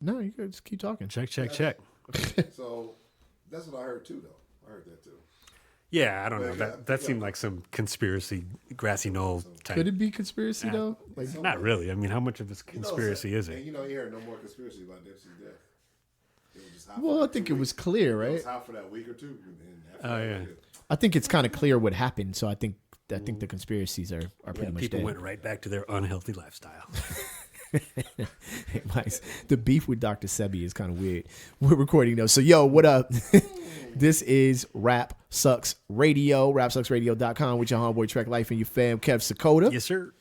No, you can just keep talking. Check. So that's what I heard too, though. I heard that too. Yeah, I don't know. That seemed like some conspiracy, grassy knoll type. Could it be conspiracy though? Like, Not really. I mean, how much of this conspiracy is And it? you hear no more conspiracy about Nipsey's death. It was just hot well, for I think it was clear, It right? was hot for that week or two. And after Oh, that, yeah. I think it's kind of clear what happened. So I think the conspiracies are pretty much People dead. went right back to their unhealthy lifestyle. The beef with Dr. Sebi is kind of weird. We're recording though. So, yo, what up? This is Rap Sucks Radio, rapsucksradio.com with your homeboy Trek Life and your fam, Kev Sakota. Yes, sir.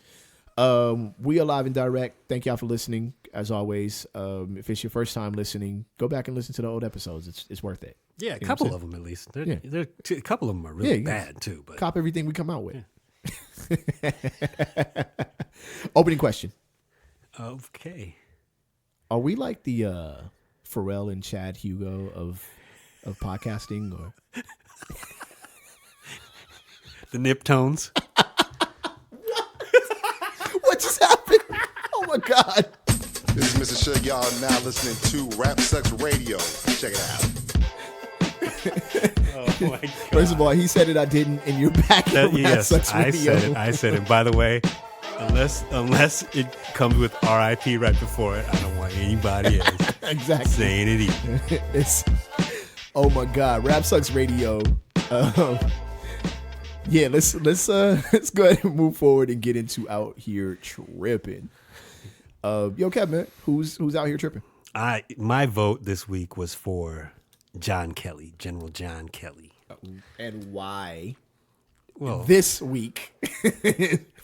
We are live and direct. Thank y'all for listening. As always, if it's your first time listening, go back and listen to the old episodes. It's worth it. Yeah, a couple of them at least. A couple of them are really bad too. But Cop everything we come out with. Opening question. Okay. Are we like the Pharrell and Chad Hugo of podcasting, or the nip tones? what just happened? Oh my God! This is Mr. Shug. Y'all are now listening to Rap Sucks Radio. Check it out. Oh my God. First of all, he said it. I didn't, and you're back. Yes, I said it. By the way, unless it comes with R.I.P. right before it, I don't want anybody else exactly saying it either. It's oh my God, Rap Sucks Radio. Yeah, let's go ahead and move forward and get into Out Here Trippin'. Yo, Kev, man, who's out here tripping? My vote this week was for John Kelly, General John Kelly. And why? Well, This week.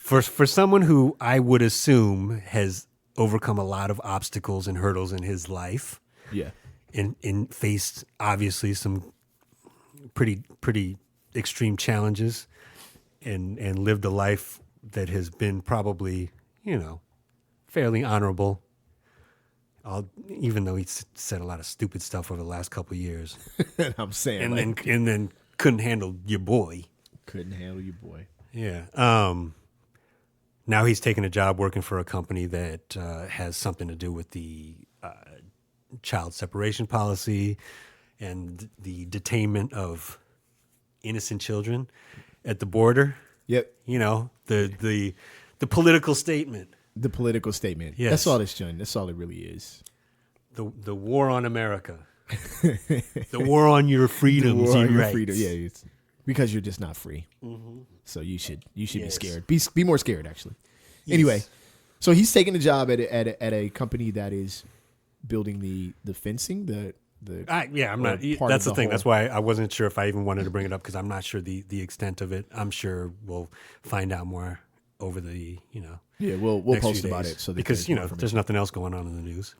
for someone who I would assume has overcome a lot of obstacles and hurdles in his life, Yeah. and faced obviously some pretty extreme challenges, and lived a life that has been probably, fairly honorable. Even though he's said a lot of stupid stuff over the last couple of years, I'm saying, and then couldn't handle your boy. Couldn't handle your boy. Yeah. Now he's taking a job working for a company that has something to do with the child separation policy and the detainment of innocent children at the border. Yep. The political statement. The political statement. Yes. That's all it's doing. That's all it really is. The war on America. The war on your freedoms. The war on your rights. freedom. Yeah, it's because you're just not free. Mm-hmm. So you should be Yes. scared. Be more scared, actually. Yes. Anyway, so he's taking a job at a company that is building the fencing. I'm not. part That's of the the thing. whole- That's why I wasn't sure if I even wanted to bring it up, because I'm not sure the extent of it. I'm sure we'll find out more over the Yeah, we'll next post few about days. it. So because there's more information. there's nothing else going on in the news.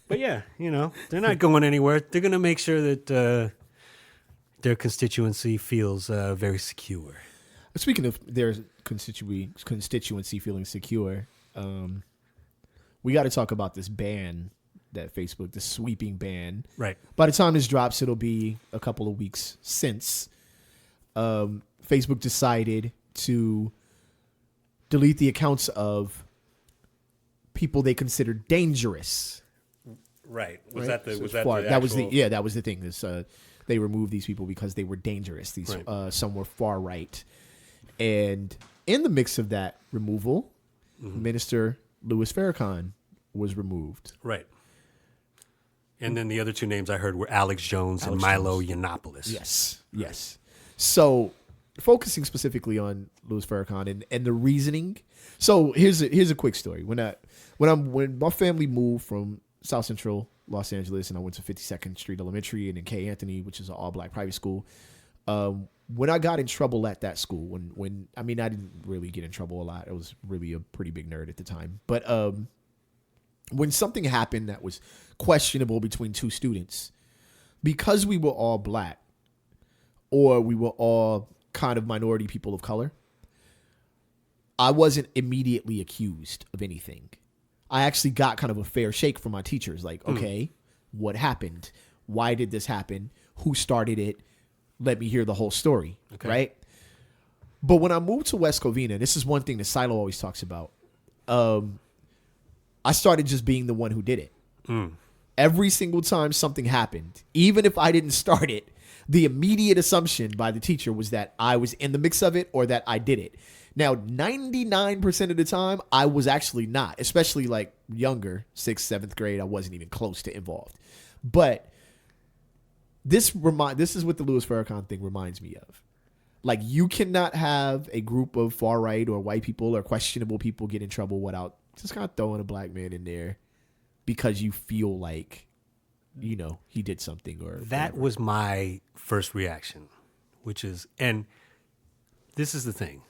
But yeah, they're not going anywhere. They're going to make sure that their constituency feels very secure. Speaking of their constituency feeling secure, we got to talk about this ban that Facebook, the sweeping ban. Right. By the time this drops, it'll be a couple of weeks since Facebook decided to delete the accounts of people they considered dangerous. Right. Right? That So was that was the thing. This they removed these people because they were dangerous. These Right. some were far right, and in the mix of that removal, Minister Louis Farrakhan was removed. Right. And then the other two names I heard were Alex Jones and Alex Milo Yiannopoulos. Yes. So, focusing specifically on Louis Farrakhan and the reasoning. So here's a quick story. When my family moved from South Central Los Angeles and I went to 52nd Street Elementary and then K. Anthony, which is an all-black private school. When I got in trouble at that school, when I didn't really get in trouble a lot. I was really a pretty big nerd at the time. But when something happened that was questionable between two students, because we were all black or we were all kind of minority people of color, I wasn't immediately accused of anything. I actually got kind of a fair shake from my teachers. Like, okay, what happened? Why did this happen? Who started it? Let me hear the whole story, right? But when I moved to West Covina, this is one thing that Silo always talks about. I started just being the one who did it. Every single time something happened, even if I didn't start it, the immediate assumption by the teacher was that I was in the mix of it or that I did it. Now, 99% of the time, I was actually not, especially like younger, 6th, 7th grade. I wasn't even close to involved. But this is what the Louis Farrakhan thing reminds me of. Like, you cannot have a group of far right or white people or questionable people get in trouble without just kind of throwing a black man in there because you feel like, you know, he did something or That whatever. was my first reaction, which is, and this is the thing.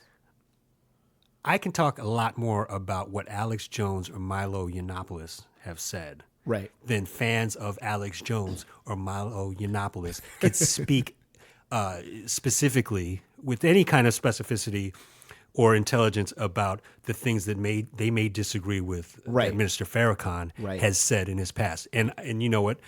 I can talk a lot more about what Alex Jones or Milo Yiannopoulos have said Right. than fans of Alex Jones or Milo Yiannopoulos could speak specifically with any kind of specificity or intelligence about the things that they may disagree with Right. that Minister Farrakhan Right. has said in his past. And you know what?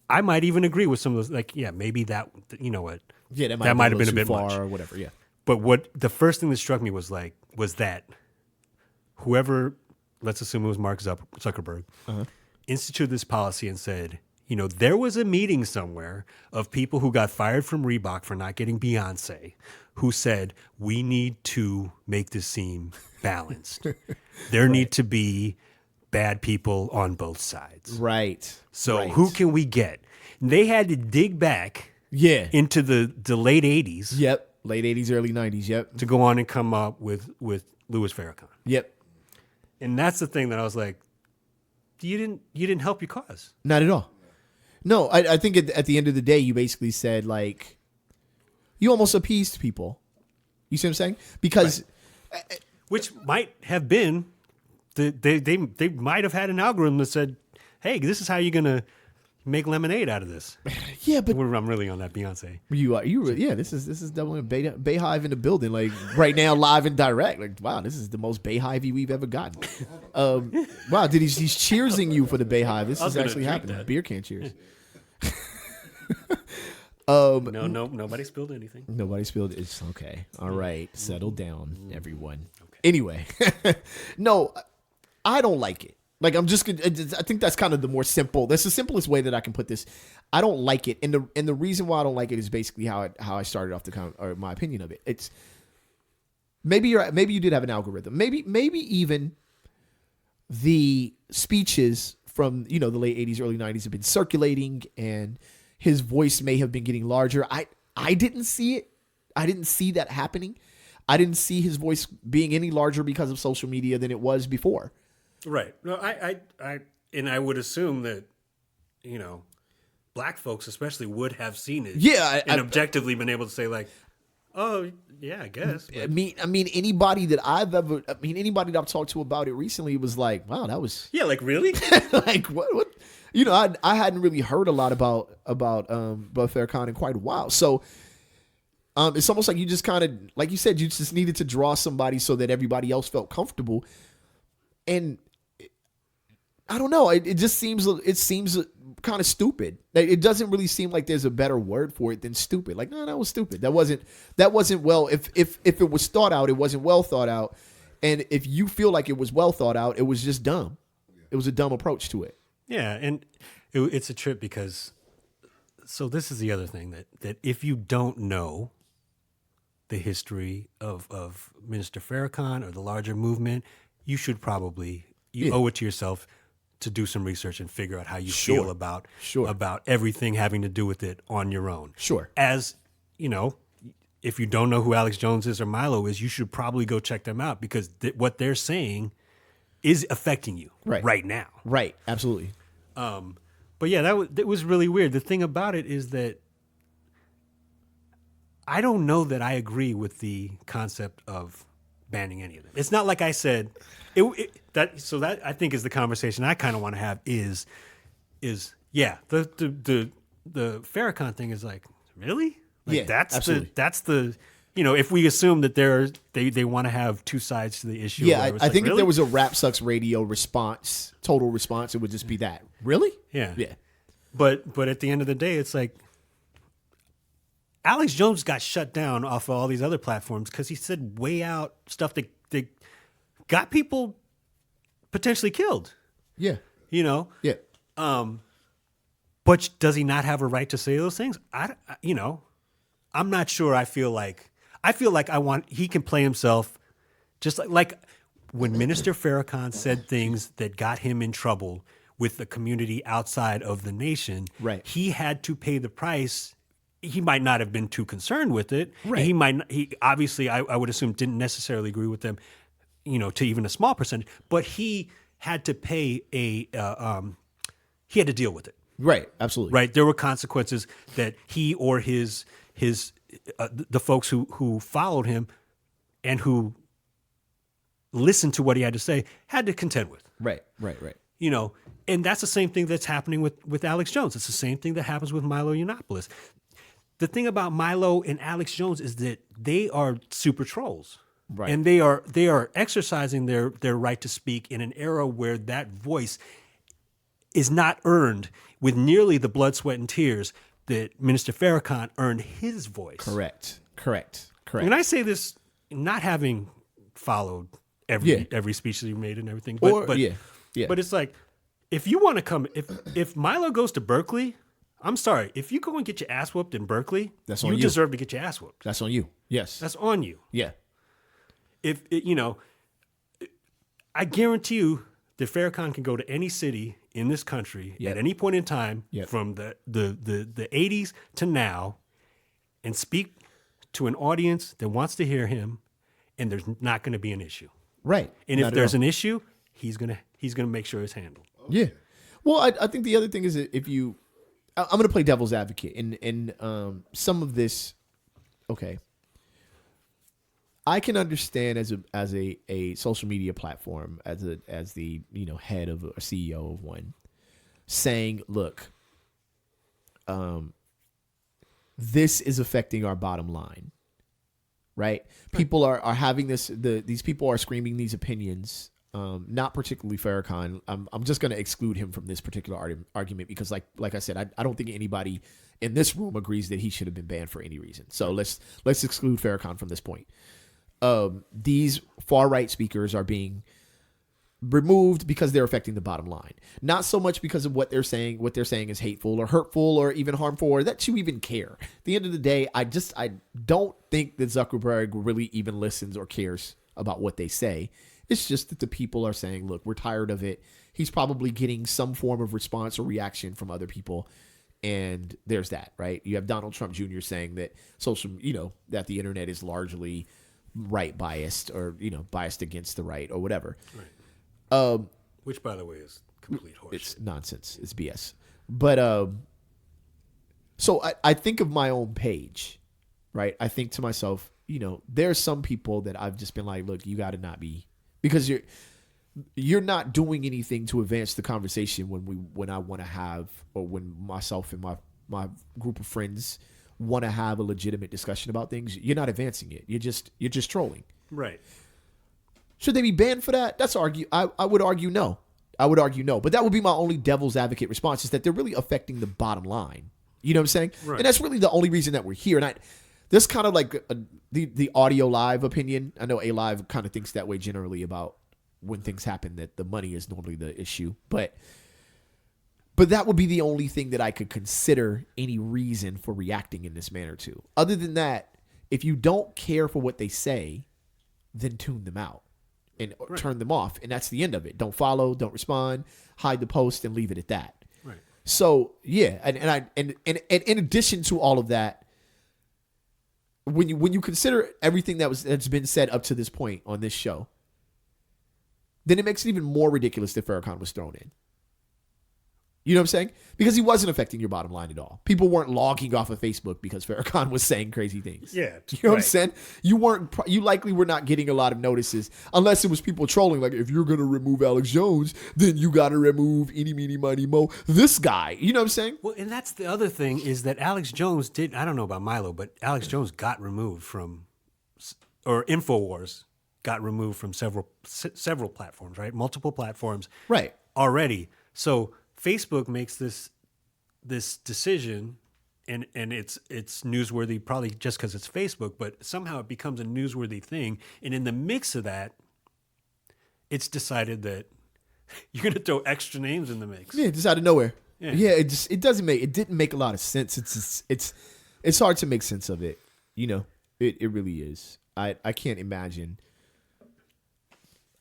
I might even agree with some of those, like, yeah, maybe that, you know what? Yeah, that might have been a bit far much. or whatever. Yeah. But what the first thing that struck me was that whoever, let's assume it was Mark Zuckerberg, instituted this policy and said, you know, there was a meeting somewhere of people who got fired from Reebok for not getting Beyonce, who said, we need to make this seem balanced. There need to be bad people on both sides. Right. So right. who can we get? They had to dig back Yeah. into the late 80s Yep. Late 80s, early 90s. Yep. to go on and come up with Louis Farrakhan. Yep. And that's the thing that I was like, you didn't help your cause. Not at all. No, I think at the end of the day, you basically said, like, you almost appeased people. You see what I'm saying? Because Which might have been, they might have had an algorithm that said, hey, this is how you're going to make lemonade out of this. yeah, but I'm really on that Beyonce. this is definitely a Bayhive in the building, like right now, live and direct. Like, wow, this is the most Bayhive we've ever gotten. Wow, he's cheersing you for the Bayhive. This is actually happening. Beer can cheers. No, nobody spilled anything. Nobody spilled. It's okay. All right, settle down, everyone. Okay. Anyway, no, I don't like it. Like, I think that's kind of the more simple. That's the simplest way that I can put this. I don't like it, and the reason why I don't like it is basically how I started off or my opinion of it. It's maybe you did have an algorithm. Maybe even the speeches from, you know, the late 80s, early 90s have been circulating, and his voice may have been getting larger. I didn't see it. I didn't see that happening. I didn't see his voice being any larger because of social media than it was before. Right. No, I would assume that, you know, black folks especially would have seen it. Yeah, and objectively been able to say, like, oh yeah, I guess. I mean, anybody that I've talked to about it recently was like, wow, that was Yeah, like, really? like what you know, I hadn't really heard a lot about Farrakhan in quite a while. So it's almost like you just kind of, like you said, you just needed to draw somebody so that everybody else felt comfortable. And I don't know. It seems kind of stupid. It doesn't really seem like there's a better word for it than stupid. Like, no, that was stupid. That wasn't well. If it was thought out, it wasn't well thought out. And if you feel like it was well thought out, it was just dumb. It was a dumb approach to it. Yeah, and it's a trip because, so this is the other thing that if you don't know the history of Minister Farrakhan or the larger movement, you should probably owe it to yourself to do some research and figure out how you feel about everything having to do with it on your own. Sure. As, you know, if you don't know who Alex Jones is or Milo is, you should probably go check them out because what they're saying is affecting you right now. Right. Absolutely. But yeah, that was really weird. The thing about it is that I don't know that I agree with the concept of banning any of them. It's not like I said that I think is the conversation I kind of want to have is yeah, the Farrakhan thing is like, really? Like, Yeah, absolutely. That's the you know, if we assume that they want to have two sides to the issue. Yeah, I think really? if there was a Rap Sucks Radio total response, it would just be that. Really? Yeah. Yeah. But at the end of the day, it's like Alex Jones got shut down off of all these other platforms because he said way out stuff that got people potentially killed. Yeah. You know? Yeah. But does he not have a right to say those things? I'm not sure. I feel like he can play himself just like when Minister Farrakhan said things that got him in trouble with the community outside of the nation. Right. He had to pay the price. He might not have been too concerned with it. Right. He obviously, I would assume, didn't necessarily agree with them, to even a small percentage, but he had to pay he had to deal with it. Right. Absolutely. Right. There were consequences that he or his the folks who followed him and who listened to what he had to say had to contend with. Right. And that's the same thing that's happening with Alex Jones. It's the same thing that happens with Milo Yiannopoulos. The thing about Milo and Alex Jones is that they are super trolls. Right. And they are exercising their right to speak in an era where that voice is not earned with nearly the blood, sweat, and tears that Minister Farrakhan earned his voice. Correct. And I say this not having followed every speech that he made and everything, but it's like, if you want to come, if Milo goes to Berkeley, I'm sorry, if you go and get your ass whooped in Berkeley, you deserve to get your ass whooped. That's on you. Yes. That's on you. Yeah. I guarantee you that Farrakhan can go to any city in this country at any point in time from the 80s to now and speak to an audience that wants to hear him, and there's not going to be an issue. Right. And if there's an issue, he's gonna make sure it's handled. Yeah. Well, I think the other thing is that I'm going to play devil's advocate in some of this. Okay. I can understand as a social media platform, as the head of a CEO of one, saying, look, this is affecting our bottom line, right? People are having these people are screaming these opinions, not particularly Farrakhan. I'm just going to exclude him from this particular argument because like I said, I don't think anybody in this room agrees that he should have been banned for any reason. So let's exclude Farrakhan from this point. These far-right speakers are being removed because they're affecting the bottom line. Not so much because of what they're saying. What they're saying is hateful or hurtful or even harmful or that you even care. At the end of the day, I don't think that Zuckerberg really even listens or cares about what they say. It's just that the people are saying, look, we're tired of it. He's probably getting some form of response or reaction from other people. And there's that, right? You have Donald Trump Jr. saying that that the internet is largely right biased or biased against the right or whatever, right? Which, by the way, is complete horseshit. It's nonsense. It's BS. But so I think of my own page, right? I think to myself, there are some people that I've just been like, look, you got to not be, because you're not doing anything to advance the conversation when I want to have, or when myself and my group of friends want to have a legitimate discussion about things. You're not advancing it. You're just trolling. Right. Should they be banned for that? I would argue no. But that would be my only devil's advocate response, is that they're really affecting the bottom line. You know what I'm saying? Right. And that's really the only reason that we're here. And this kind of like the audio live opinion. I know A Live kind of thinks that way generally about when things happen, that the money is normally the issue. But that would be the only thing that I could consider any reason for reacting in this manner to. Other than that, if you don't care for what they say, then tune them out and turn them off. And that's the end of it. Don't follow, don't respond, hide the post, and leave it at that. Right. So yeah, and in addition to all of that, when you consider everything that's been said up to this point on this show, then it makes it even more ridiculous that Farrakhan was thrown in. You know what I'm saying? Because he wasn't affecting your bottom line at all. People weren't logging off of Facebook because Farrakhan was saying crazy things. Yeah. You know what I'm saying? You likely were not getting a lot of notices unless it was people trolling. Like, if you're going to remove Alex Jones, then you got to remove eeny, meeny, miny, mo, this guy. You know what I'm saying? Well, and that's the other thing, is that Alex Jones I don't know about Milo, but Alex Jones got removed from, or InfoWars got removed from several platforms, right? Multiple platforms. Right. Already. So Facebook makes this decision, and it's newsworthy, probably just because it's Facebook, but somehow it becomes a newsworthy thing. And in the mix of that, it's decided that You're gonna throw extra names in the mix. Yeah, just out of nowhere. Yeah. Yeah, it didn't make a lot of sense. It's hard to make sense of it. You know, it really is. I can't imagine.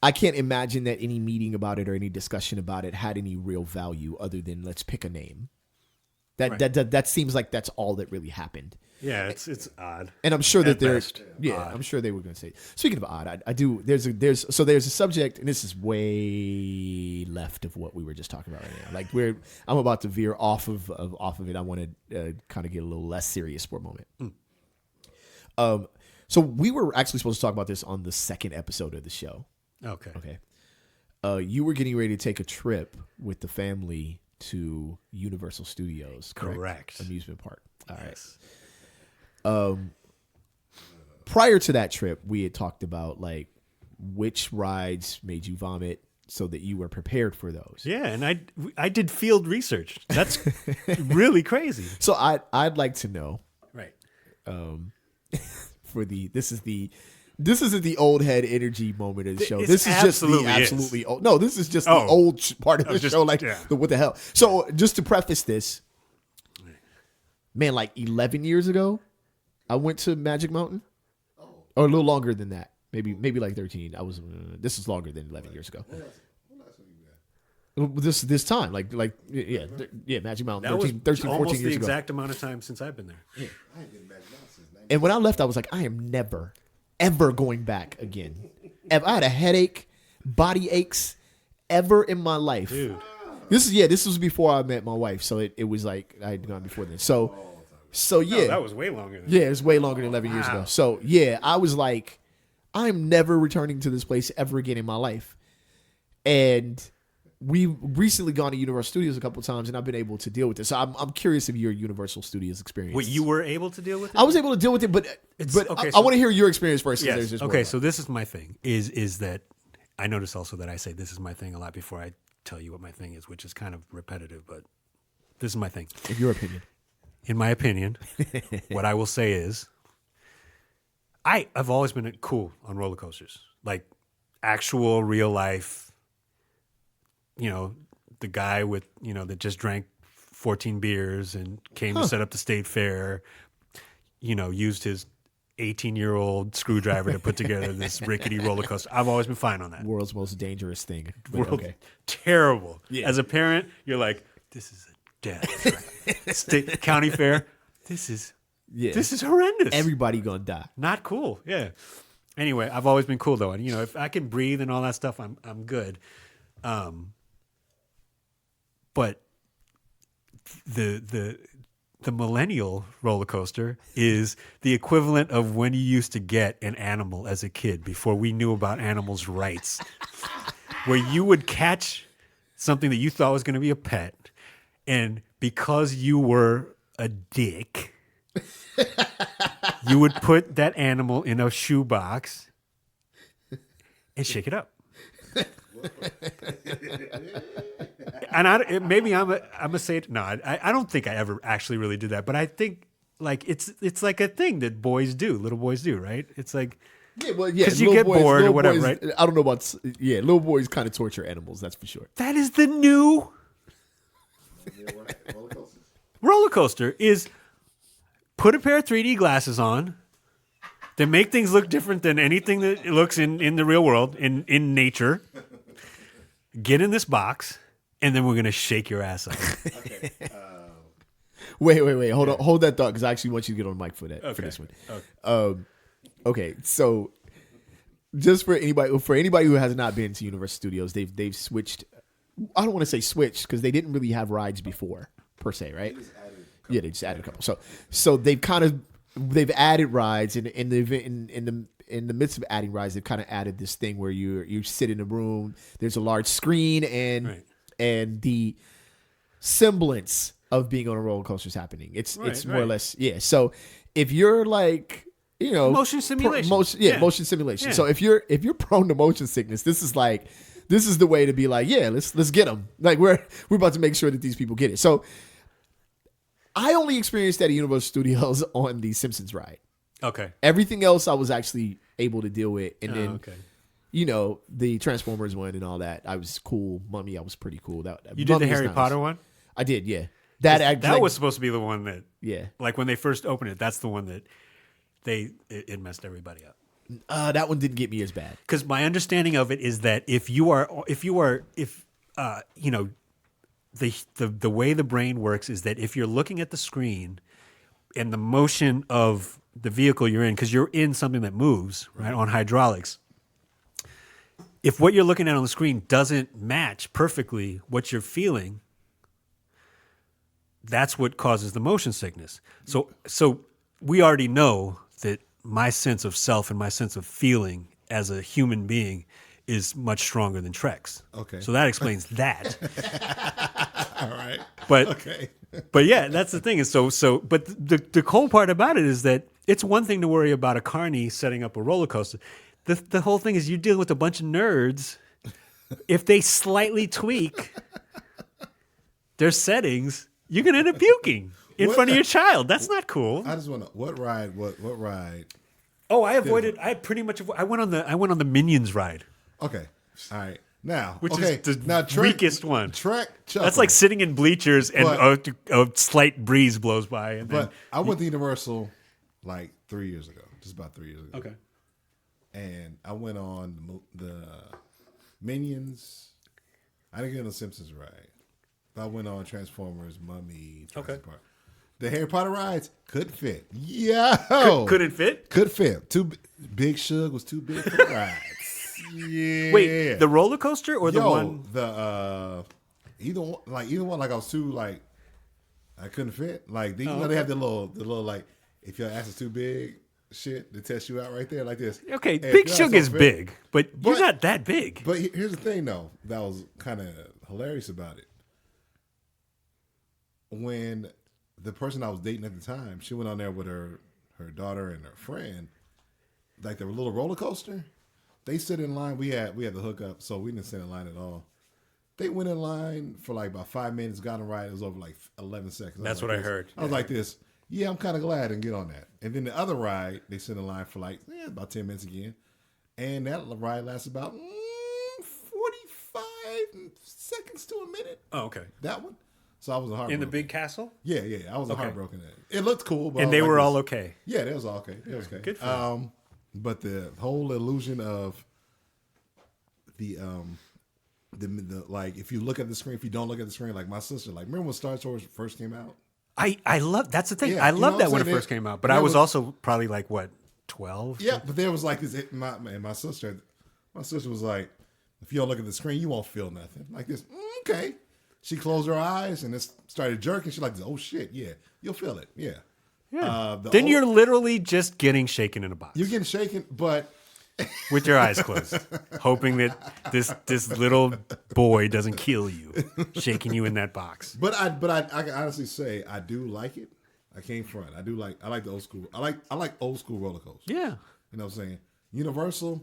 I can't imagine that any meeting about it or any discussion about it had any real value other than let's pick a name. That seems like that's all that really happened. Yeah, it's odd. And I'm sure that At there's best, yeah, odd. I'm sure they were going to say. Speaking of odd, I do. There's a subject, and this is way left of what we were just talking about right now. Like I'm about to veer off of it. I want to kind of get a little less serious for a moment. So we were actually supposed to talk about this on the second episode of the show. Okay. Okay. You were getting ready to take a trip with the family to Universal Studios, Correct. Amusement park. All right. Yes. Prior to that trip, we had talked about like which rides made you vomit so that you were prepared for those. Yeah, and I did field research. That's really crazy. So I'd like to know Right. this isn't the old head energy moment of the show. It This is just the absolutely is. absolutely old. No, this is just the Oh. old part of the Just- show. Like yeah. what the hell? So just to preface this, man, like 11 years ago, I went to Magic Mountain. Or a little longer than that. Maybe like 13. This is longer than 11 years ago. This time, like Magic Mountain, That 13, was 14 almost the years ago. exact amount of time since I've been there. And when I left, I was like, I am never, ever going back again. I had a headache, body aches, ever in my life. Dude. This was before I met my wife, so it was like I had gone before then. So yeah, No, that was way longer than yeah, it was way longer than 11 years ago. So yeah, I was like, I'm never returning to this place ever again in my life. And we've recently gone to Universal Studios a couple times, and I've been able to deal with this. So I'm curious of your Universal Studios experience. Wait, you were able to deal with it? I was able to deal with it, but okay, I want to hear your experience first. 'Cause Yes. there's just Okay, more so this is my thing. Is that I notice also that I say this is my thing a lot before I tell you what my thing is, which is kind of repetitive, but this is my thing. in your opinion. In my opinion, what I will say is I've always been cool on roller coasters. Like actual real life, the guy with, that just drank 14 beers and came to set up the state fair, used his 18-year-old screwdriver to put together this rickety roller coaster. I've always been fine on that. World's most dangerous thing. But okay. Terrible. Yeah. As a parent, you're like, this is a death trap. State county fair. This is horrendous. Everybody gonna die. Not cool. Yeah. Anyway, I've always been cool though, and if I can breathe and all that stuff, I'm good. But the millennial roller coaster is the equivalent of when you used to get an animal as a kid before we knew about animals' rights, where you would catch something that you thought was going to be a pet, and because you were a dick, you would put that animal in a shoebox and shake it up. And maybe I'm a say it. No, I don't think I ever actually really did that. But I think like it's like a thing that little boys do, right? It's like because you get bored or whatever, right? I don't know about little boys kind of torture animals. That's for sure. That is the new roller coaster. Is put a pair of 3D glasses on. They make things look different than anything that it looks in the real world, in nature. Get in this box, and then we're going to shake your ass up. Okay. Wait. Hold that thought, because I actually want you to get on the mic for that for this one. Okay. Okay, so just for anybody who has not been to Universal Studios, they've switched. I don't want to say switched because they didn't really have rides before per se, right? They just added a couple. So they've added rides, and in the midst of adding rides, they've kind of added this thing where you sit in a room. There's a large screen, and the semblance of being on a roller coaster is happening. It's more or less So if you're like Motion simulation. Motion simulation. Yeah. So if you're prone to motion sickness, this is the way to be like, let's get them. Like we're about to make sure that these people get it. So I only experienced that at Universal Studios on the Simpsons ride. Okay. Everything else I was actually able to deal with, and then the Transformers one and all that. I was cool. Mummy, I was pretty cool. You did the Mummy is Harry nice. Potter one? I did, yeah. That was supposed to be the one that, yeah. like when they first opened it, that's the one that it messed everybody up. That one didn't get me as bad. Because my understanding of it is that if the way the brain works is that if you're looking at the screen and the motion of the vehicle you're in, because you're in something that moves, right, on hydraulics, if what you're looking at on the screen doesn't match perfectly what you're feeling, that's what causes the motion sickness. So we already know that my sense of self and my sense of feeling as a human being is much stronger than Trek's. Okay. So that explains that. All right. But Okay. but yeah, that's the thing. Is but the cool part about it is that it's one thing to worry about a carny setting up a roller coaster. The whole thing is you're dealing with a bunch of nerds. If they slightly tweak their settings, you're gonna end up puking in front of your child. That's not cool. I just want to what ride? Oh, I avoided. I pretty much. I went on the Minions ride. Okay. All right. Now, Which okay. is the now, weakest one. Trek Chuckle. That's like sitting in bleachers and a slight breeze blows by. And then, But I went to Universal like 3 years ago, just about 3 years ago. okay. And I went on the Minions. I didn't get on the Simpsons ride. But I went on Transformers, Mummy, Jurassic Park. The Harry Potter rides could fit. Yo! Could it fit? Could fit. Big Shug was too big for the rides. Yeah. Wait, the roller coaster or the one? Either one. Like I was too like I couldn't fit. Like they have the little like if your ass is too big, shit to test you out right there like this. Okay, Hey, Big if Shug your ass is don't fit- big, but you're not that big. But here's the thing though, that was kind of hilarious about it. When the person I was dating at the time, she went on there with her daughter and her friend, like the little roller coaster. They sit in line. We had the hookup, so we didn't sit in line at all. They went in line for like about 5 minutes, got on a ride. It was over like 11 seconds. That's what I heard. I was like this. Yeah, I'm kind of glad I didn't get on that. And then the other ride, they sit in line for like about 10 minutes again. And that ride lasts about 45 seconds to a minute. Oh, okay. That one. So I was heartbroken. In the big castle? Yeah. I was heartbroken. It looked cool. But And they were all okay. Yeah, that was all okay. It was okay. Good for them. But the whole illusion of the like, if you look at the screen, if you don't look at the screen, like my sister, like remember when Star Wars first came out? I love that's the thing. Yeah, I you know loved what that I'm when it saying? first came out, but I was also probably like what 12. Yeah, but there was like this. My sister was like, if you don't look at the screen, you won't feel nothing. Like this. Okay. She closed her eyes and it started jerking. She's like, oh shit, yeah, you'll feel it. Yeah. Then you're literally just getting shaken in a box. You're getting shaken, but with your eyes closed, hoping that this little boy doesn't kill you, shaking you in that box. But I can honestly say I do like it. I can't front. I like the old school. I like old school roller coasters. Yeah. You know what I'm saying? Universal,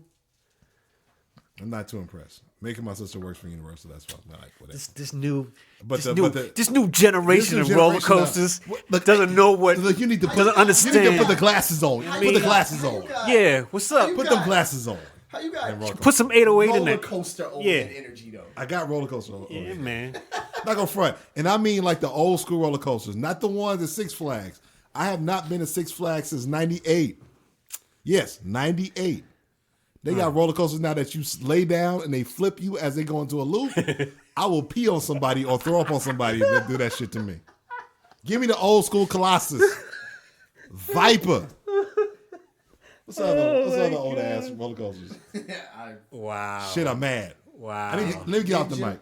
I'm not too impressed. Making my sister works for Universal, that's what I like. Whatever. This new generation This new of roller generation coasters look, doesn't know what Look, you need to doesn't understand. You need to put the glasses on. Put the glasses on. Yeah, what's up? Put them glasses on. How you got Put some 808 in roller there. coaster old Yeah. energy though? I got roller coaster on. Yeah, man. Not gonna front. And I mean like the old school roller coasters, not the ones at Six Flags. I have not been to Six Flags since 98. Yes, 98. They got roller coasters now that you lay down and they flip you as they go into a loop. I will pee on somebody or throw up on somebody if they do that shit to me. Give me the old school Colossus. Viper. What's other old ass roller coasters? Wow. Shit, I'm mad. Wow. Let me get off the mic.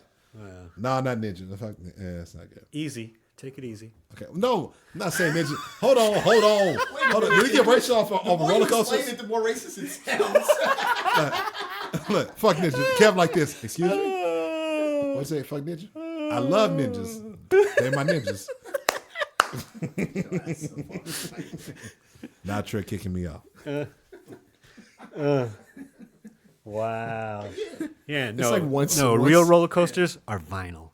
No, not Ninja. That's not good. Easy. Take it easy. Okay. No, I'm not saying Ninja. Hold on. Did we get racial off a roller coaster? The more racist it sounds. Look, fuck Ninja. Kev like this. Excuse me? What you say? Fuck Ninja? I love ninjas. They're my ninjas. Now Trey kicking me out. Wow. Yeah, no. like once- real roller coasters are vinyl.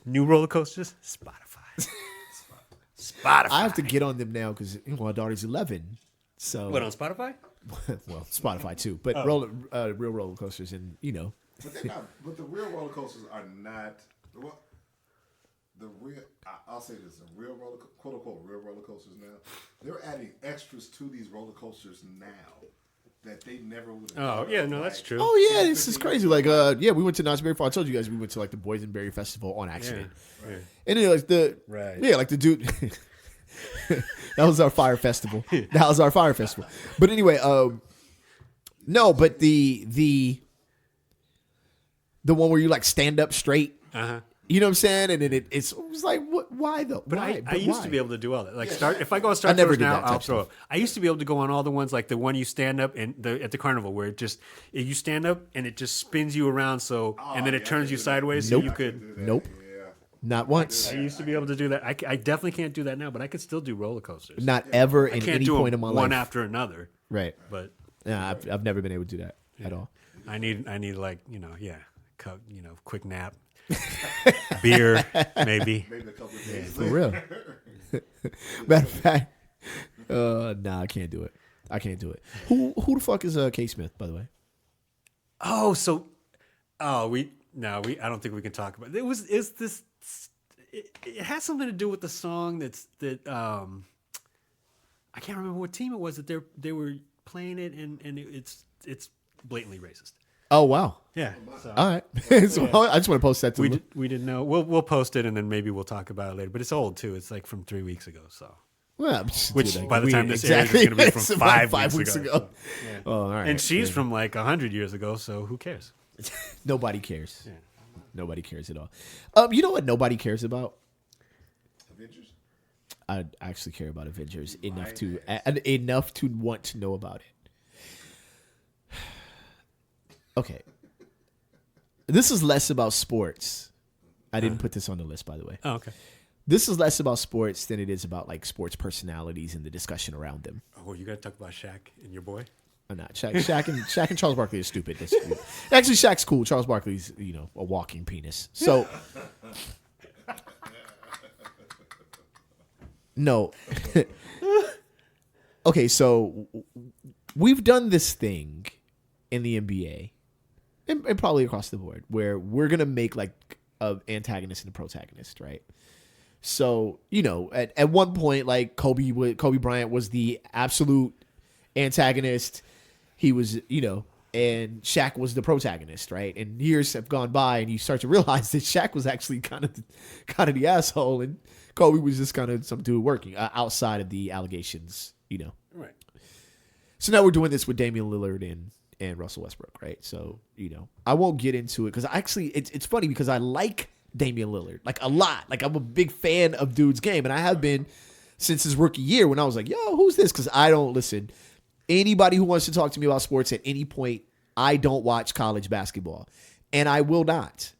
New roller coasters, Spotify. Spotify. I have to get on them now because my daughter's 11. So What, on Spotify? well, Spotify too, but real roller coasters, and But they're not. But the real roller coasters are not. Well, the real. I'll say this: the real quote unquote real roller coasters now. They're adding extras to these roller coasters now that they never would have. Oh yeah, no, that's true. Oh yeah, this is crazy. Like, we went to Knott's Berry Farm. I told you guys we went to like the Boysenberry Festival on accident, Right. and then like the dude. That was our fire festival. But anyway, no, but the one where you like stand up straight. You know what I'm saying? And then it was like, what? Why though? But why? I used to be able to do all that. Like if I go on Star I never Tours did now, that I'll type throw stuff. up. I used to be able to go on all the ones like the one you stand up and at the carnival where you stand up and it just spins you around and then it turns you sideways so you could. Nope. Not once. I used to be able to do that. I definitely can't do that now, but I could still do roller coasters. Not ever I in can't any do point them in my one life. after another. Right. But Yeah, I've never been able to do that at all. I need like quick nap, beer maybe. Maybe a couple of days. For real. Matter of fact, nah, I can't do it. Who the fuck is K Smith, by the way? Oh, so I don't think we can talk about it. It has something to do with the song I can't remember what team it was that they were playing it and it's blatantly racist. Oh wow. Yeah. So All right. So I just want to post that to we didn't know. We'll post it and then maybe we'll talk about it later. But it's old too. It's like from 3 weeks ago. So. Well, Which by the time this airs, it's going to be from It's about 5 weeks ago. So, yeah. Oh, all right. And she's from like 100 years ago. So who cares? Nobody cares. Yeah. Nobody cares at all. You know what nobody cares about? Avengers. I actually care about Avengers enough to want to know about it. Okay. This is less about sports. I didn't put this on the list, by the way. Oh, okay. This is less about sports than it is about like sports personalities and the discussion around them. Oh, you got to talk about Shaq and your boy? I'm not. Shaq and Charles Barkley are stupid. That's stupid. Actually, Shaq's cool. Charles Barkley's, a walking penis. So, no. Okay, so we've done this thing in the NBA and probably across the board where we're going to make like an antagonist and a protagonist, right? So, at one point, like Kobe Bryant was the absolute antagonist. He was, and Shaq was the protagonist, right? And years have gone by, and you start to realize that Shaq was actually kind of the asshole, and Kobe was just kind of some dude working outside of the allegations, Right. So now we're doing this with Damian Lillard and Russell Westbrook, right? So, I won't get into it because actually it's funny because I like Damian Lillard like a lot. Like I'm a big fan of dude's game, and I have been since his rookie year when I was like, yo, who's this? Because I don't listen. Anybody who wants to talk to me about sports at any point, I don't watch college basketball, and I will not.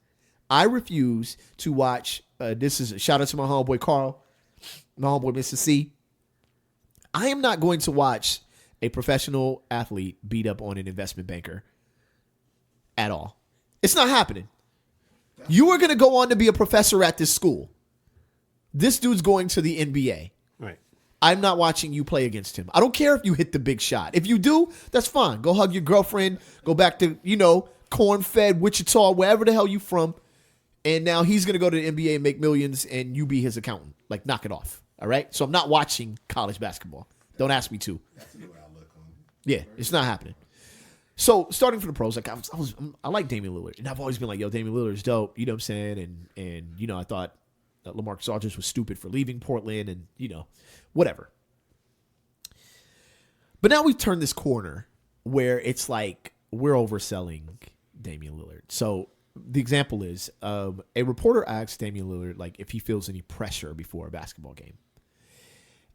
I refuse to watch. This is a shout out to my homeboy Carl, my homeboy Mr. C. I am not going to watch a professional athlete beat up on an investment banker at all. It's not happening. You are going to go on to be a professor at this school. This dude's going to the NBA. Right. I'm not watching you play against him. I don't care if you hit the big shot. If you do, that's fine. Go hug your girlfriend. Go back to, corn-fed Wichita, wherever the hell you from. And now he's going to go to the NBA and make millions and you be his accountant. Like, knock it off. All right? So I'm not watching college basketball. Don't ask me to. That's a new outlook on Yeah, it's not happening. So starting from the pros, like I like Damian Lillard, and I've always been like, yo, Damian Lillard's dope. You know what I'm saying? And I thought that LaMarcus Aldridge was stupid for leaving Portland, and whatever. But now we've turned this corner where it's like we're overselling Damian Lillard. So the example is a reporter asked Damian Lillard like if he feels any pressure before a basketball game.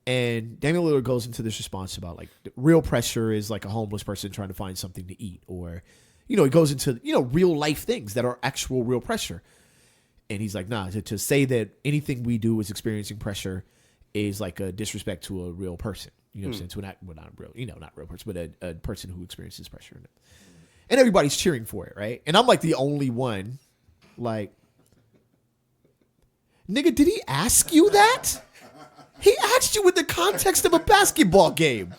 And Damian Lillard goes into this response about like real pressure is like a homeless person trying to find something to eat, or, he goes into, real life things that are actual real pressure. And he's like, nah, to say that anything we do is experiencing pressure is like a disrespect to a real person. You know what I'm saying? To not real, not real person, but a person who experiences pressure. And everybody's cheering for it, right? And I'm like the only one, like, nigga, did he ask you that? He asked you in the context of a basketball game.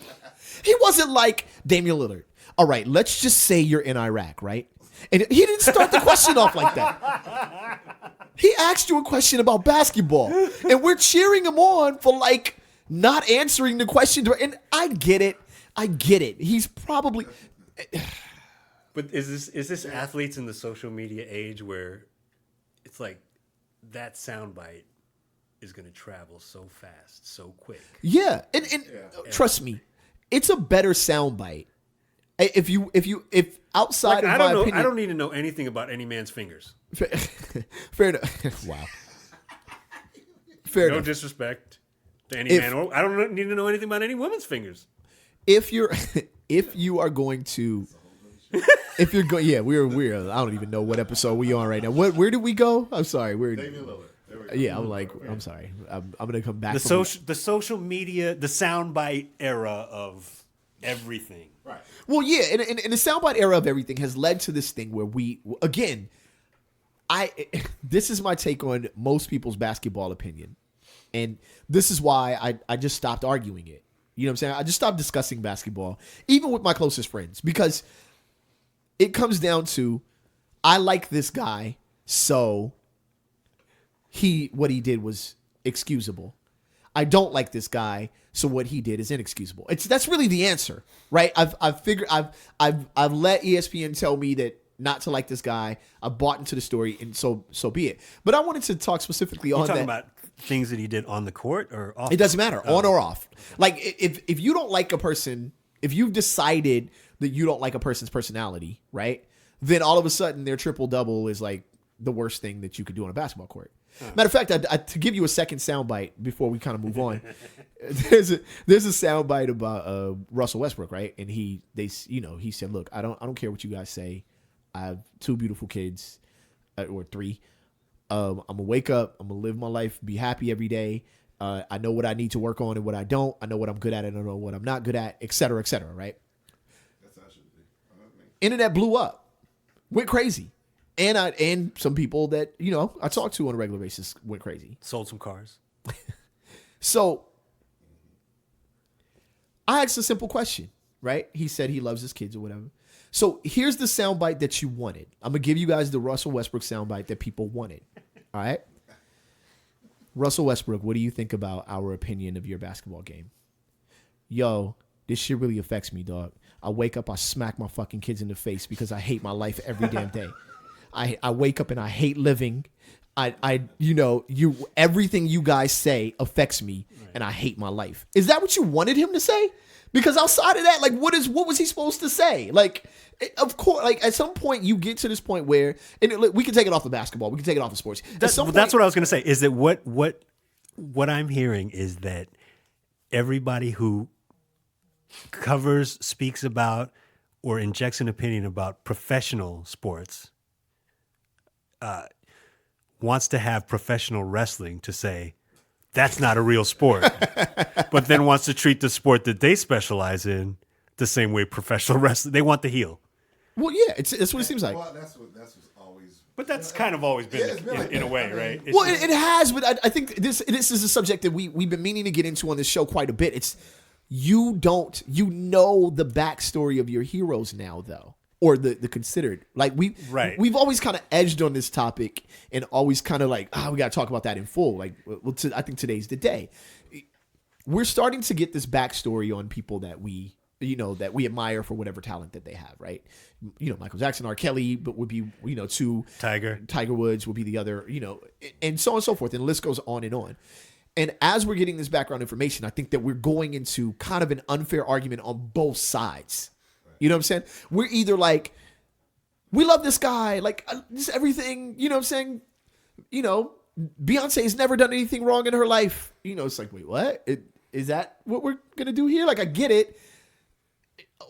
He wasn't like Damian Lillard. All right, let's just say you're in Iraq, right? And he didn't start the question off like that. He asked you a question about basketball, and we're cheering him on for like not answering the question. And I get it. He's probably. But is this athletes in the social media age where it's like that soundbite is going to travel so fast, so quick? Yeah, and trust me, it's a better soundbite. If outside Like, of my opinion, I don't need to know anything about any man's fingers. fair enough. Wow. Fair No enough. disrespect to any man. Or I don't need to know anything about any woman's fingers. If you are going to, if you're going, yeah, we're. I don't even know what episode we on right now. Where did we go? I'm sorry. Yeah, I'm sorry. I'm gonna come back. The social media, the soundbite era of everything. Right. Well, yeah, and the soundbite era of everything has led to this thing where this is my take on most people's basketball opinion. And this is why I just stopped arguing it. You know what I'm saying? I just stopped discussing basketball, even with my closest friends, because it comes down to, I like this guy, so what he did was excusable. I don't like this guy, so what he did is inexcusable. That's really the answer, right? I've let ESPN tell me that not to like this guy. I bought into the story, and so be it. But I wanted to talk specifically on that. Talking about things that he did on the court or off? It doesn't matter, on or off. Like if you don't like a person, if you've decided that you don't like a person's personality, right? Then all of a sudden their triple double is like the worst thing that you could do on a basketball court. Matter of fact, to give you a second soundbite before we kind of move on, there's a soundbite about Russell Westbrook, right? And he said, "Look, I don't care what you guys say. I have 2 beautiful kids, or 3. I'm gonna wake up. I'm gonna live my life, be happy every day. I know what I need to work on and what I don't. I know what I'm good at and I know what I'm not good at, et cetera, right?" That's how it should be. Internet blew up, went crazy. And some people that, I talk to on a regular basis went crazy. Sold some cars. So I asked a simple question, right? He said he loves his kids or whatever. So here's the soundbite that you wanted. I'm going to give you guys the Russell Westbrook soundbite that people wanted. All right? Russell Westbrook, what do you think about our opinion of your basketball game? Yo, this shit really affects me, dog. I wake up, I smack my fucking kids in the face because I hate my life every damn day. I wake up and I hate living. Everything you guys say affects me, and I hate my life. Is that what you wanted him to say? Because outside of that, like, what was he supposed to say? Like, of course, like at some point you get to this point where, and we can take it off the basketball, we can take it off the sports. That's what I was going to say. Is that what I'm hearing is that everybody who covers, speaks about, or injects an opinion about professional sports wants to have professional wrestling to say that's not a real sport, but then wants to treat the sport that they specialize in the same way professional wrestling. They want the heel. Well, yeah, that's what it seems like. Well, that's what's always. But that's kind of always been, it's been like in a that. way, I mean, right? Well, it has, but I think this is a subject that we've been meaning to get into on this show quite a bit. It's you know the backstory of your heroes now, though. Or the considered, like we've always kind of edged on this topic and always kind of like, we got to talk about that in full. Like, I think today's the day. We're starting to get this backstory on people that we admire for whatever talent that they have, right? Michael Jackson, R. Kelly, but would be, 2. Tiger Woods would be the other, and so on and so forth. And the list goes on and on. And as we're getting this background information, I think that we're going into kind of an unfair argument on both sides. You know what I'm saying? We're either like, we love this guy, like just everything, you know what I'm saying? Beyonce's never done anything wrong in her life. It's like, wait, what? Is that what we're going to do here? Like, I get it.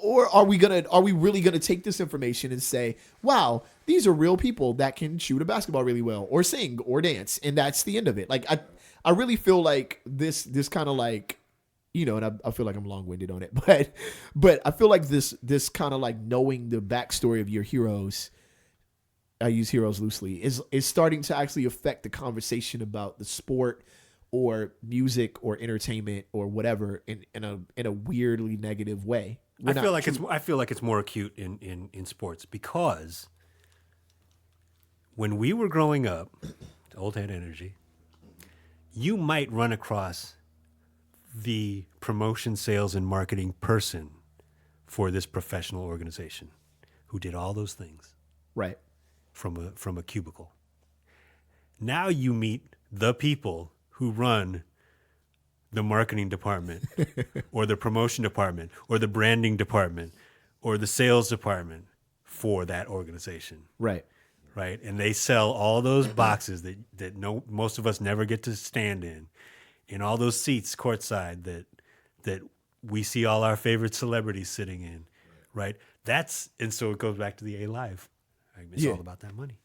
Or are we really going to take this information and say, wow, these are real people that can shoot a basketball really well or sing or dance. And that's the end of it. Like, I really feel like this kind of like, and I feel like I'm long-winded on it, but I feel like this kind of like knowing the backstory of your heroes, I use heroes loosely, is starting to actually affect the conversation about the sport or music or entertainment or whatever in a weirdly negative way. I feel like it's more acute in sports because when we were growing up, old head energy, you might run across the promotion, sales, and marketing person for this professional organization who did all those things right from a cubicle. Now you meet the people who run the marketing department or the promotion department or the branding department or the sales department for that organization. Right. Right. And they sell all those boxes that most of us never get to stand in all those seats courtside that we see all our favorite celebrities sitting in. Right. And so it goes back to the A Live. It's all about that money.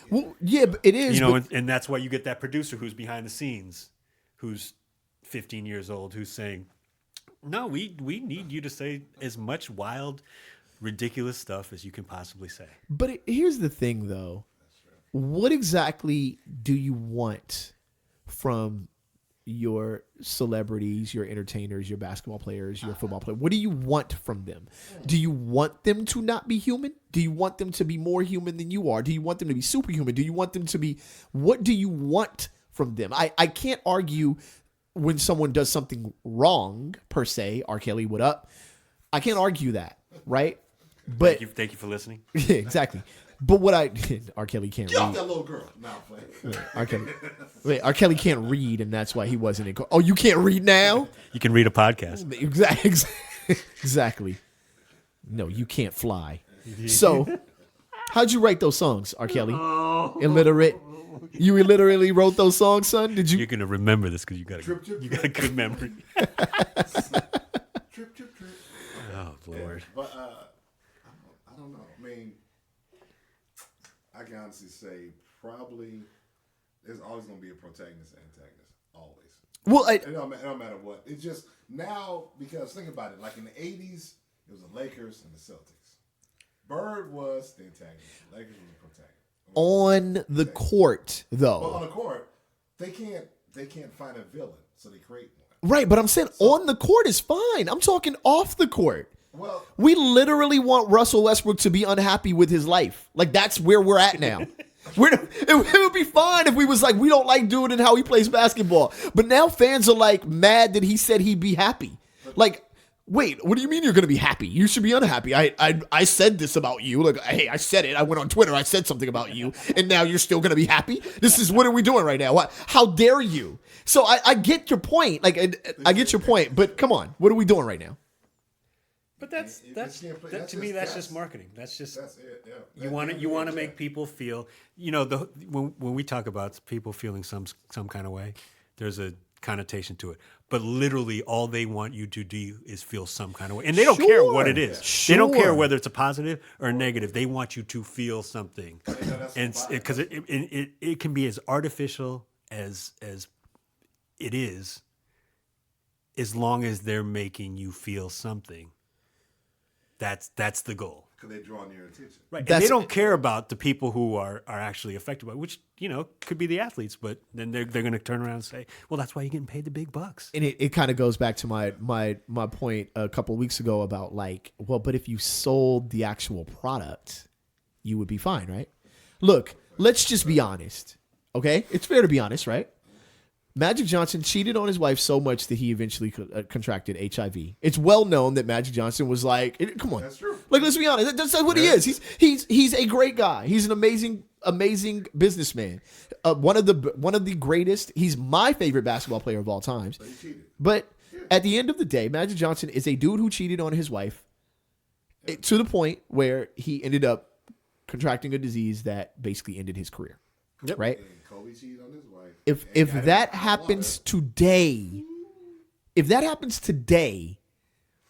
Well, yeah, but it is. And that's why you get that producer who's behind the scenes, who's 15 years old, who's saying, no, we need you to say as much wild, ridiculous stuff as you can possibly say. But here's the thing, though. What exactly do you want from your celebrities, your entertainers, your basketball players, your football players? What do you want from them? Do you want them to not be human? Do you want them to be more human than you are? Do you want them to be superhuman? Do you want them to be... What do you want from them? I can't argue when someone does something wrong, per se. R. Kelly, what up? I can't argue that, right? But Thank you for listening. Yeah, exactly. But what R. Kelly can't Get off read. that little girl. Now, play. R. Kelly can't read, and that's why he wasn't in court. Oh, you can't read now? You can read a podcast. Exactly. No, you can't fly. So, how'd you write those songs, R. Kelly? Illiterate. You illiterally wrote those songs, son? Did you? You're gonna remember this because you got a good memory. Trip, trip, trip. Oh Lord. But I don't know. I mean, I can honestly say probably there's always going to be a protagonist and antagonist. Always. Well, It don't matter what. It's just now, because think about it. Like in the 80s, it was the Lakers and the Celtics. Bird was the antagonist. The Lakers was the protagonist. on the court, though. Well, on the court, they can't find a villain, so they create one. Right, but I'm saying on the court is fine. I'm talking off the court. Well, We literally want Russell Westbrook to be unhappy with his life. Like, that's where we're at now. It would be fine if we was like, we don't like doing it how he plays basketball. But now fans are like mad that he said he'd be happy. Like, wait, what do you mean you're going to be happy? You should be unhappy. I said this about you. Like, hey, I said it. I went on Twitter. I said something about you. And now you're still going to be happy? What are we doing right now? How dare you? So I get your point. Like, I get your point. But come on. What are we doing right now? But that's to me that's just marketing. That's just it. Yeah. You want to make people feel, when we talk about people feeling some kind of way, there's a connotation to it. But literally all they want you to do is feel some kind of way. And they don't care what it is. Sure. They don't care whether it's a positive or a negative. They want you to feel something. And because it can be as artificial as it is, as long as they're making you feel something. That's the goal. Because they're drawing your attention. Right. And they don't care about the people who are actually affected by it, which, could be the athletes, but then they're going to turn around and say, well, that's why you're getting paid the big bucks. And it kind of goes back to my point a couple of weeks ago about like, well, but if you sold the actual product, you would be fine, right? Look, let's just be honest, okay? It's fair to be honest, right? Magic Johnson cheated on his wife so much that he eventually contracted HIV. It's well known that Magic Johnson was like, come on. That's true. Like, let's be honest. That's what he is. He's a great guy. He's an amazing businessman. One of the greatest. He's my favorite basketball player of all times. But he cheated. But at the end of the day, Magic Johnson is a dude who cheated on his wife to the point where he ended up contracting a disease that basically ended his career. Yep. Right? And Kobe cheated on his wife. If that happens today,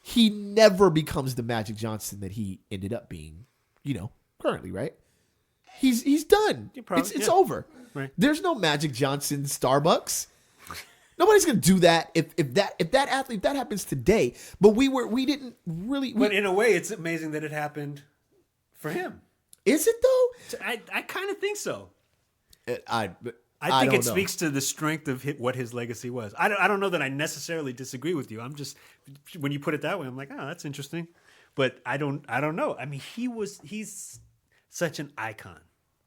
he never becomes the Magic Johnson that he ended up being, currently, right? He's done. It's over. Right. There's no Magic Johnson Starbucks. Nobody's gonna do that if that happens today. But we didn't really. But in a way, it's amazing that it happened for him. Is it though? I kind of think so. I think don't it know. speaks to the strength of what his legacy was. I don't know that I necessarily disagree with you. I'm just, when you put it that way, I'm like, oh, that's interesting. But I don't know. I mean, he's such an icon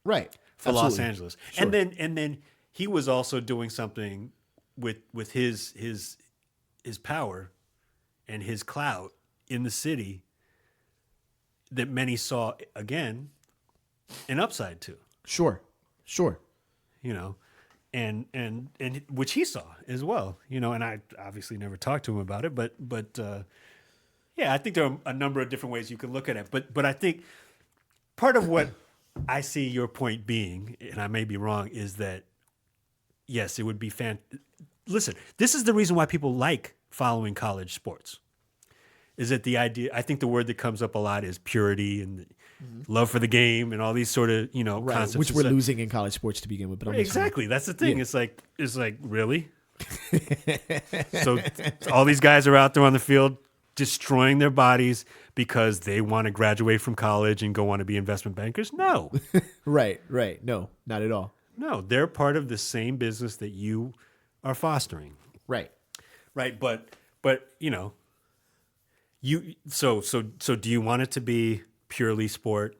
Right. for Los Absolutely. Angeles. Sure. And then he was also doing something with his power and his clout in the city that many saw again an upside to. Sure. You know, and which he saw as well, you know, and I obviously never talked to him about it, but yeah, I think there are a number of different ways you can look at it, but I think part of what I see your point being, and I may be wrong, is that yes, it would be Listen, this is the reason why people like following college sports. Is that the idea? I think the word that comes up a lot is purity and love for the game and all these sort of, you know, Right. concepts. Which It's we're like- losing in college sports to begin with. But I'm Exactly. That's the thing. Yeah. It's like really. So all these guys are out there on the field destroying their bodies because they want to graduate from college and go on to be investment bankers. No, Right. No, not at all. no, they're part of the same business that you are fostering. Right. Right. But you know, so do you want it to be purely sport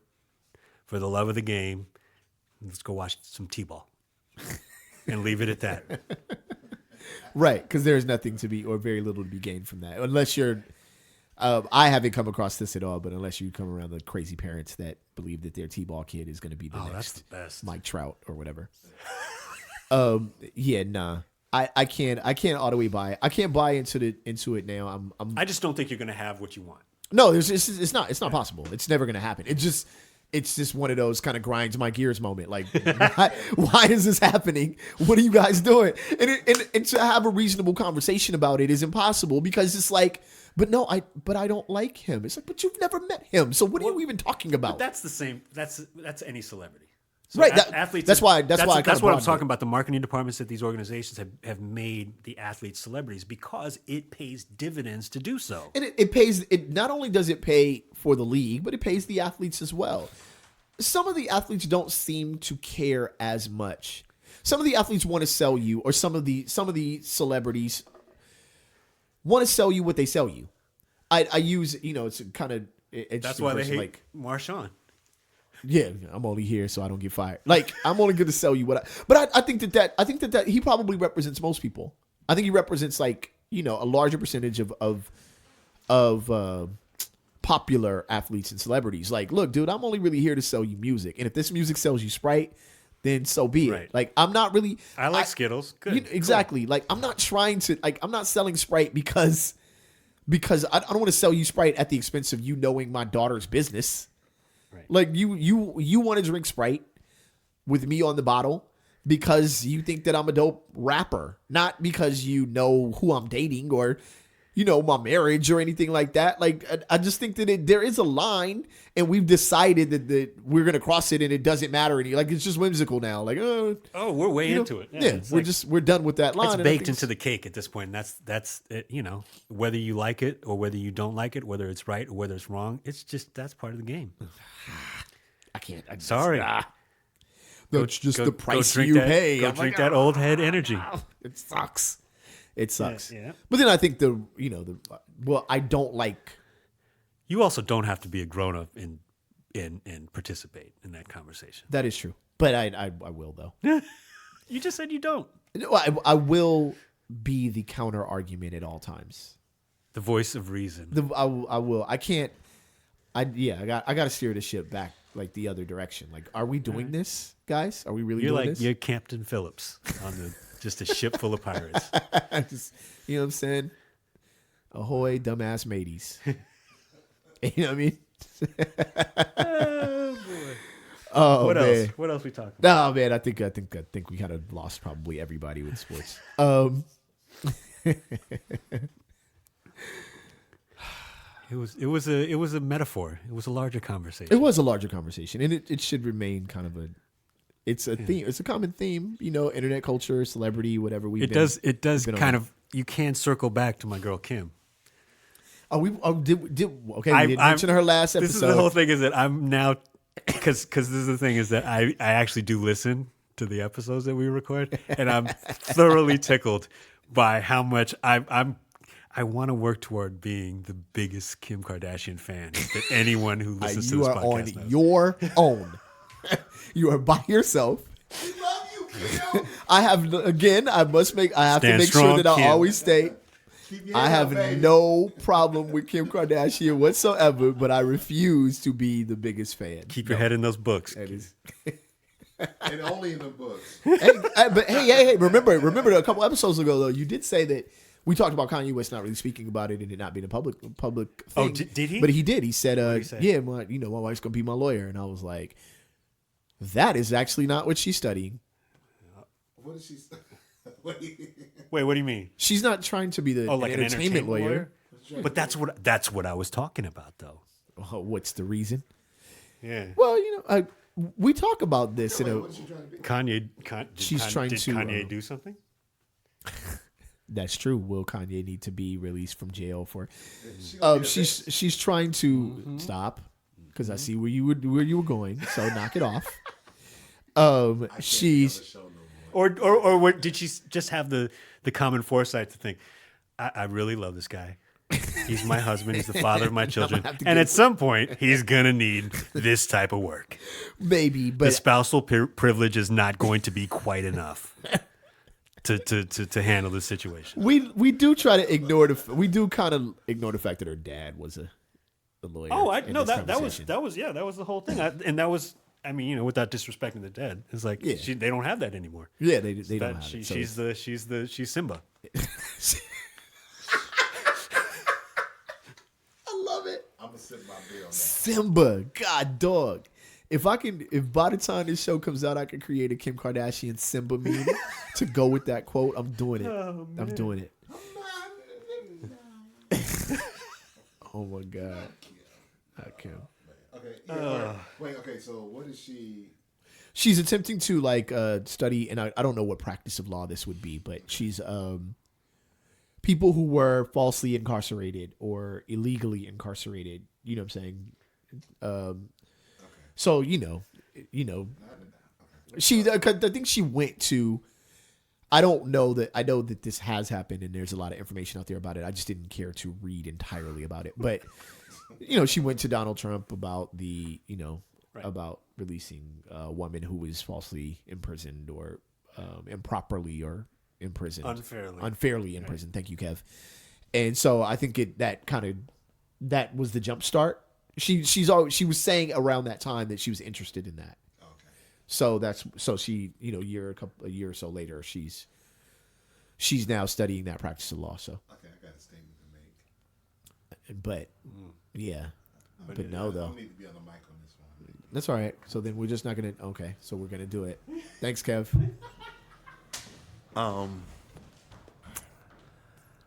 for the love of the game? Let's go watch some T-ball and leave it at that. Right. Because there's nothing to be, or very little to be gained from that. Unless you're, I haven't come across this at all, but unless you come around the crazy parents that believe that their T-ball kid is going to be the That's next the best. Mike Trout or whatever. Yeah, nah. I can't all the way buy it. I can't buy into it now. I just don't think you're going to have what you want. No, it's not possible. It's never gonna happen. It's just one of those kind of grinds my gears moment. Like, why is this happening? What are you guys doing? And to have a reasonable conversation about it is impossible because it's like, but I don't like him. It's like, but you've never met him, so what are you even talking about? But that's the same. That's any celebrity. So Right, athletes. that's why I kinda That's what I'm broadened talking it. about. The marketing departments at these organizations have made the athletes celebrities because it pays dividends to do so. And it pays. It not only does it pay for the league, but it pays the athletes as well. Some of the athletes don't seem to care as much. Some of the athletes want to sell you, or some of the celebrities want to sell you what they sell you. I use, you know, it's kind of. That's why they hate Marshawn. Yeah, I'm only here so I don't get fired. Like, I'm only going to sell you but I think that he probably represents most people. I think he represents, like, you know, a larger percentage of popular athletes and celebrities. Like, look, dude, I'm only really here to sell you music, and if this music sells you Sprite, then so be it. Right. Like, I'm not really. I like Skittles. Good. Exactly. Like, I'm not trying to. Like, I'm not selling Sprite because I don't want to sell you Sprite at the expense of you knowing my daughter's business. Right. Like, you want to drink Sprite with me on the bottle because you think that I'm a dope rapper, not because you know who I'm dating or, you know, my marriage or anything like that. Like, I just think that there is a line, and we've decided that we're going to cross it, and it doesn't matter any. Like, it's just whimsical now. Like, Oh, we're way into it. Yeah, we're done with that line. It's and I baked think into the cake at this point. And that's it, you know, whether you like it or whether you don't like it, whether it's right or whether it's wrong. It's just that's part of the game. I can't. Sorry. That's just the price drink you that, pay. Go I'm drink like, that old head energy. It sucks. It sucks. Yeah. But then I think I don't like. You also don't have to be a grown up and participate in that conversation. That is true. But I will though. You just said you don't. No, I will be the counter argument at all times. The voice of reason. I will. I can't. I got to steer the ship back like the other direction. Like, are we doing this, guys? Are we really You're doing like this? you're Captain Phillips on just a ship full of pirates. Just, you know what I'm saying? Ahoy, dumbass mateys. You know what I mean? Oh boy. Oh, What man. else? What else we talking about? No, man, I think we kind of lost probably everybody with sports. It was a metaphor. It was a larger conversation. It was a larger conversation, and it should remain kind of it's a theme. It's a common theme, you know, internet culture, celebrity, whatever It does kind of. You can circle back to my girl Kim. Did we didn't mention her last episode. This is the whole thing. Is that I'm now because this is the thing is that I actually do listen to the episodes that we record, and I'm thoroughly tickled by how much I want to work toward being the biggest Kim Kardashian fan that anyone who listens to You this are podcast on knows. your own. You are by yourself. We love you, Kim. I have to Stand make strong, sure that I Kim. always state Keep your I head have up, baby. no problem with Kim Kardashian whatsoever, but I refuse to be the biggest fan. Keep your head in those books. That is. And only in the books. But hey, remember a couple episodes ago though, you did say that we talked about Kanye West not really speaking about it and it not being a public thing. Oh, did he? But he did. He said, did he say? "Yeah, my wife's gonna be my lawyer," and I was like, "That is actually not what she's studying. What is she? Wait, what do you mean? She's not trying to be Oh, like an entertainment lawyer. But that's what I was talking about, though. Oh, what's the reason? Yeah. Well, we talk about this in a. What is she trying to be? Did Kanye do something? That's true. Will Kanye need to be released from jail for? She gonna be a She's trying to stop because I see where you were going. So knock it off. She's show no more. Or what, did she just have the common foresight to think, I really love this guy. He's my husband. He's the father of my children. And at some point, he's going to need this type of work. maybe, The but spousal privilege is not going to be quite enough to handle this situation. we do try to ignore the fact that her dad was a lawyer. Oh, in no, this that was conversation. that was the whole thing. And that was, I mean, without disrespecting the dead, it's like Yeah. they don't have that anymore. Yeah, they don't have it. So She's Simba. I love it. I'm gonna sit my bill on that. Simba, God dog. If by the time this show comes out, I can create a Kim Kardashian Simba meme to go with that quote, I'm doing it. I'm doing it. Oh my God. Not Kim. Okay. Yeah, all right. Wait. Okay. So what is she? She's attempting to study, and I don't know what practice of law this would be, but she's people who were falsely incarcerated or illegally incarcerated. You know what I'm saying? So she. I think she went to. I don't know that. I know that this has happened, and there's a lot of information out there about it. I just didn't care to read entirely about it, but she went to Donald Trump about the about releasing a woman who was falsely imprisoned or improperly or imprisoned, unfairly imprisoned. Thank you, Kev. And so I think that was the jump start. She was saying around that time that she was interested in that. Okay. So she a year or so later she's now studying that practice of law. So Okay. I got a statement to make. but yeah, but I no though. don't need to be on the mic on this one. That's all right. So then we're just not gonna. Okay, so we're gonna do it. Thanks, Kev.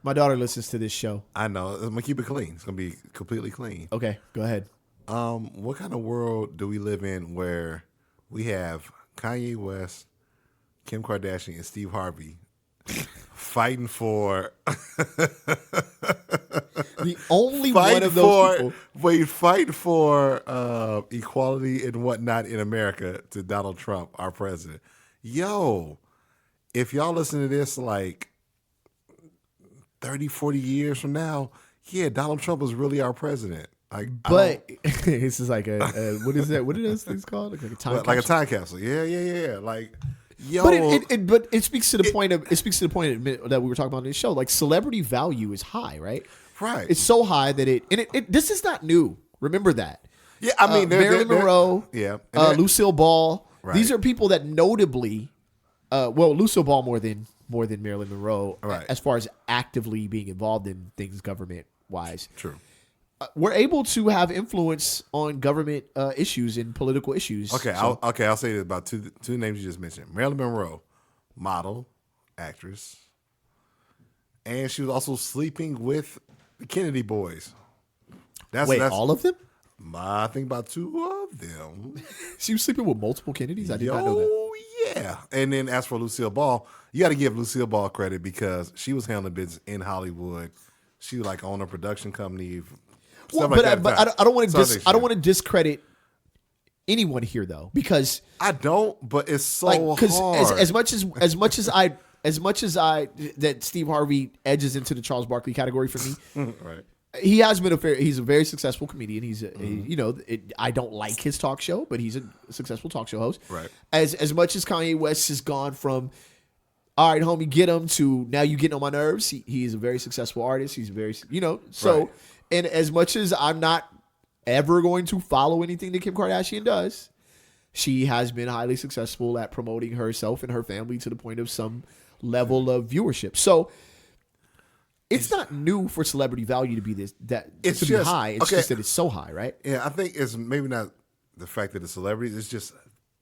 My daughter listens to this show. I know. I'm gonna keep it clean. It's gonna be completely clean. Okay, go ahead. What kind of world do we live in where we have Kanye West, Kim Kardashian, and Steve Harvey fighting for The only one of those people. fight for equality and whatnot in America to Donald Trump, our president. Yo, if y'all listen to this like 30, 40 years from now, yeah, Donald Trump was really our president. But this is like a what is that? What are those things called? Like a time like a capsule? time capsule. Yeah. Like, yo, But it speaks to the point that we were talking about in this show. Like celebrity value is high, right? right. It's so high that it this is not new. Remember that. Yeah, I mean, Marilyn Monroe, yeah, Lucille Ball. Right. These are people that notably, Lucille Ball more than Marilyn Monroe, Right. as far as actively being involved in things government wise. True. We're able to have influence on government issues and political issues. Okay, So- I'll say this about two names you just mentioned: Marilyn Monroe, model, actress, and she was also sleeping with the Kennedy boys. That's all of them? I think about two of them. She was sleeping with multiple Kennedys. I did not know that. Oh yeah. And then as for Lucille Ball, you got to give Lucille Ball credit because she was handling business in Hollywood. She was like on a production company. Well, stuff like but that. I don't want So I to think I don't want to discredit anyone here though, because I don't, but it's so like because hard. as much as I that Steve Harvey edges into the Charles Barkley category for me. Right. He has been he's a very successful comedian. I don't like his talk show, but he's a successful talk show host. Right. As much as Kanye West has gone from, all right, homie, get him, to now you getting on my nerves. He's a very successful artist. He's very, so, Right. and as much as I'm not ever going to follow anything that Kim Kardashian does, she has been highly successful at promoting herself and her family to the point of some level of viewership. So, it's not new for celebrity value to be It's be just high. It's just that it's so high, right? Yeah, I think it's maybe not the fact that it's celebrities. It's just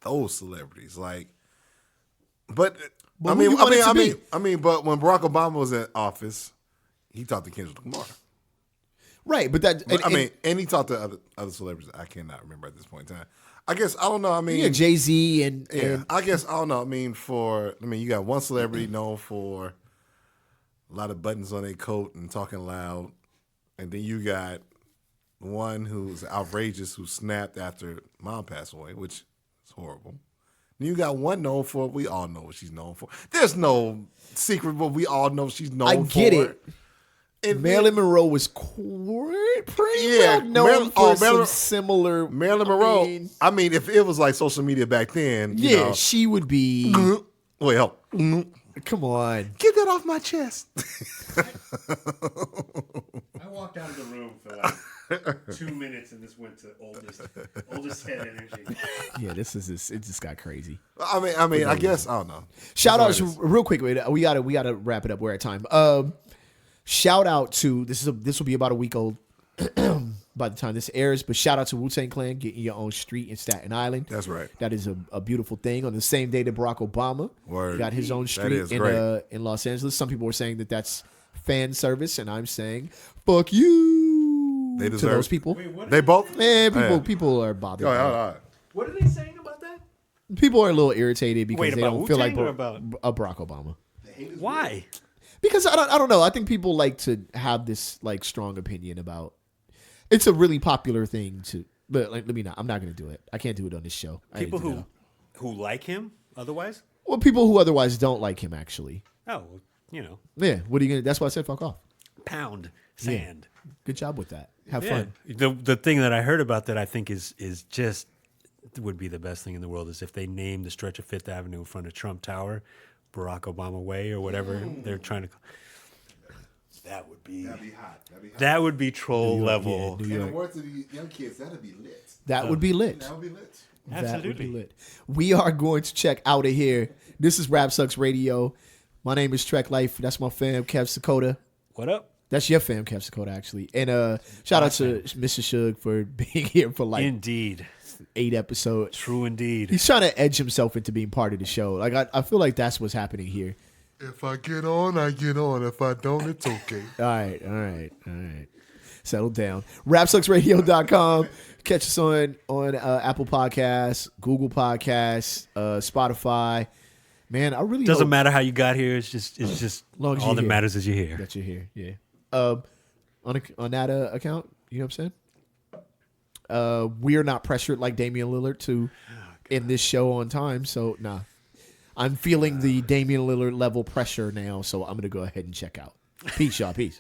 those celebrities. Like, but But who you want it to be? but when Barack Obama was in office, he talked to Kendrick Lamar. Right, but that And he talked to other celebrities. I cannot remember at this point in time. I guess I don't know. I mean, yeah, Jay-Z and I guess I don't know. I mean, you got one celebrity known for a lot of buttons on their coat and talking loud, and then you got one who's outrageous who snapped after mom passed away, which is horrible. Then you got one known for, we all know what she's known for. There's no secret, but we all know she's known for. I get it. And Marilyn Monroe was pretty Yeah, well known for some Marilyn- similar. Marilyn Monroe. I mean, if it was like social media back then, you know, she would be. well, Come on, get that off my chest. I walked out of the room for like 2 minutes and this went to oldest head energy. yeah, it just got crazy. I mean, I guess I don't know. Shout outs real quick. Wait, we gotta wrap it up. We're at time. Shout out to this will be about a week old by the time this airs. But shout out to Wu-Tang Clan getting your own street in Staten Island. That's right. That is a beautiful thing. On the same day that Barack Obama got his own street in Los Angeles. Some people were saying that that's fan service, and I'm saying fuck you They to deserve those people. Wait, They both. Man, people are bothered. All by it. right. What are they saying about that? People are a little irritated because Wait, they about don't feel like Wu-Tang or about- Barack Obama. Why? Because I don't know. I think people like to have this like strong opinion about. It's a really popular thing to, but like, I'm not going to do it. I can't do it on this show. People who like him otherwise? Well, people who otherwise don't like him actually. Oh, well, you know, Yeah. What are you gonna? That's why I said fuck off. pound sand. Good job with that. Have Yeah. fun. The thing that I heard about that I think is just would be the best thing in the world is if they named the stretch of Fifth Avenue in front of Trump Tower Barack Obama Way or whatever they're trying to. That would be That'd be hot. that would be troll level. New In York. the words of the young kids, that'd be lit. That would be lit. That would be lit. That would Absolutely. be lit. We are going to check out of here. This is Rap Sucks Radio. My name is Trek Life. That's my fam, Kev Sakota. What up? That's your fam, Kev Sakota, actually. And shout out to Mr. Shug for being here for like Indeed. 8 episodes. True indeed. He's trying to edge himself into being part of the show. Like I feel like that's what's happening here. If I get on, I get on. If I don't, it's okay. All right. Settle down. RapSucksRadio.com. Catch us on Apple Podcasts, Google Podcasts, Spotify. Man, I really Doesn't hope matter how you got here. It's just Long as all you're that here. matters is you're here. that you're here. Yeah. On that account, you know what I'm saying? We're not pressured like Damian Lillard to end this show on time. So nah, I'm feeling the Damian Lillard level pressure now. So I'm gonna go ahead and check out. Peace, y'all. Peace.